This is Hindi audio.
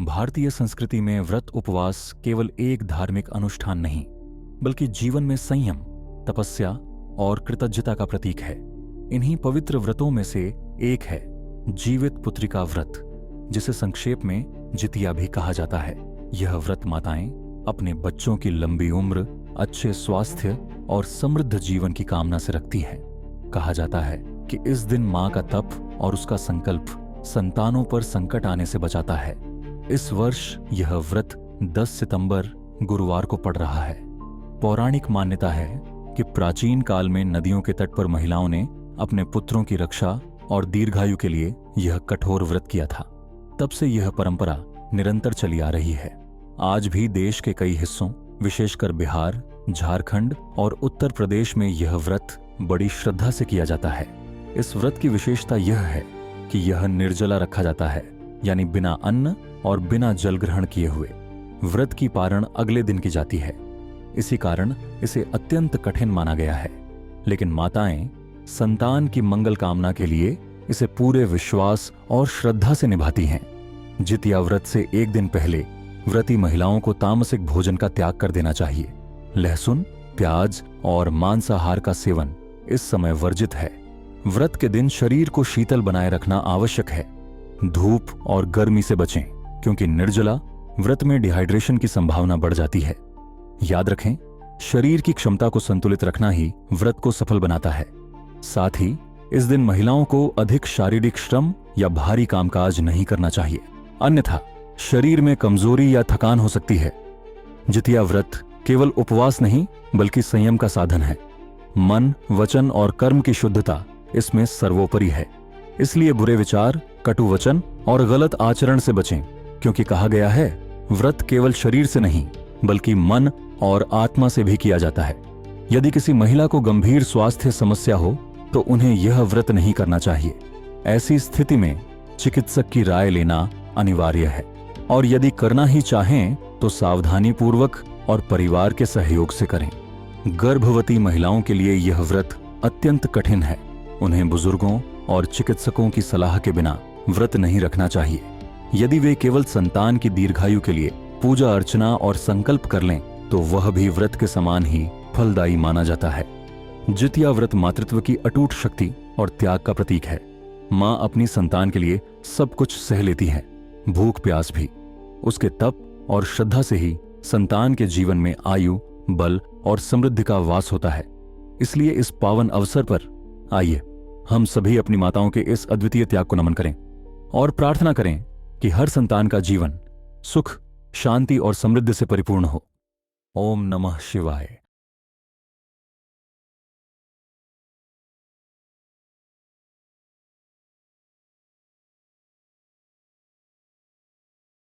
भारतीय संस्कृति में व्रत उपवास केवल एक धार्मिक अनुष्ठान नहीं, बल्कि जीवन में संयम, तपस्या और कृतज्ञता का प्रतीक है। इन्हीं पवित्र व्रतों में से एक है जीवित पुत्रिका व्रत, जिसे संक्षेप में जितिया भी कहा जाता है। यह व्रत माताएं अपने बच्चों की लंबी उम्र, अच्छे स्वास्थ्य और समृद्ध जीवन की कामना से रखती हैं। कहा जाता है कि इस दिन मां का तप और उसका संकल्प संतानों पर संकट आने से बचाता है। इस वर्ष यह व्रत 10 सितंबर गुरुवार को पड़ रहा है। पौराणिक मान्यता है कि प्राचीन काल में नदियों के तट पर महिलाओं ने अपने पुत्रों की रक्षा और दीर्घायु के लिए यह कठोर व्रत किया था। तब से यह परंपरा निरंतर चली आ रही है। आज भी देश के कई हिस्सों, विशेषकर बिहार, झारखंड और उत्तर प्रदेश में यह व्रत बड़ी श्रद्धा से किया जाता है। इस व्रत की विशेषता यह है कि यह निर्जला रखा जाता है, यानी बिना अन्न और बिना जल ग्रहण किए हुए। व्रत की पारण अगले दिन की जाती है। इसी कारण इसे अत्यंत कठिन माना गया है। लेकिन माताएं संतान की मंगल कामना के लिए इसे पूरे विश्वास और श्रद्धा से निभाती हैं। जितिया व्रत से एक दिन पहले व्रती महिलाओं को तामसिक भोजन का त्याग कर देना चाहिए। लहसुन, प्याज और मांसाहार का सेवन इस समय वर्जित है। व्रत के दिन शरीर को शीतल बनाए रखना आवश्यक है। धूप और गर्मी से बचें, क्योंकि निर्जला व्रत में डिहाइड्रेशन की संभावना बढ़ जाती है। याद रखें, शरीर की क्षमता को संतुलित रखना ही व्रत को सफल बनाता है। साथ ही इस दिन महिलाओं को अधिक शारीरिक श्रम या भारी कामकाज नहीं करना चाहिए, अन्यथा शरीर में कमजोरी या थकान हो सकती है। जितिया व्रत केवल उपवास नहीं, बल्कि संयम का साधन है। मन, वचन और कर्म की शुद्धता इसमें सर्वोपरि है। इसलिए बुरे विचार, कटु वचन और गलत आचरण से बचें, क्योंकि कहा गया है व्रत केवल शरीर से नहीं, बल्कि मन और आत्मा से भी किया जाता है। यदि किसी महिला को गंभीर स्वास्थ्य समस्या हो तो उन्हें यह व्रत नहीं करना चाहिए। ऐसी स्थिति में चिकित्सक की राय लेना अनिवार्य है, और यदि करना ही चाहें तो सावधानी पूर्वक और परिवार के सहयोग से करें। गर्भवती महिलाओं के लिए यह व्रत अत्यंत कठिन है। उन्हें बुजुर्गों और चिकित्सकों की सलाह के बिना व्रत नहीं रखना चाहिए। यदि वे केवल संतान की दीर्घायु के लिए पूजा अर्चना और संकल्प कर लें तो वह भी व्रत के समान ही फलदायी माना जाता है। जितिया व्रत मातृत्व की अटूट शक्ति और त्याग का प्रतीक है। मां अपनी संतान के लिए सब कुछ सह लेती है, भूख प्यास भी। उसके तप और श्रद्धा से ही संतान के जीवन में आयु, बल और समृद्धि का वास होता है। इसलिए इस पावन अवसर पर आइए हम सभी अपनी माताओं के इस अद्वितीय त्याग को नमन करें और प्रार्थना करें कि हर संतान का जीवन सुख, शांति और समृद्धि से परिपूर्ण हो। ओम नमः शिवाय।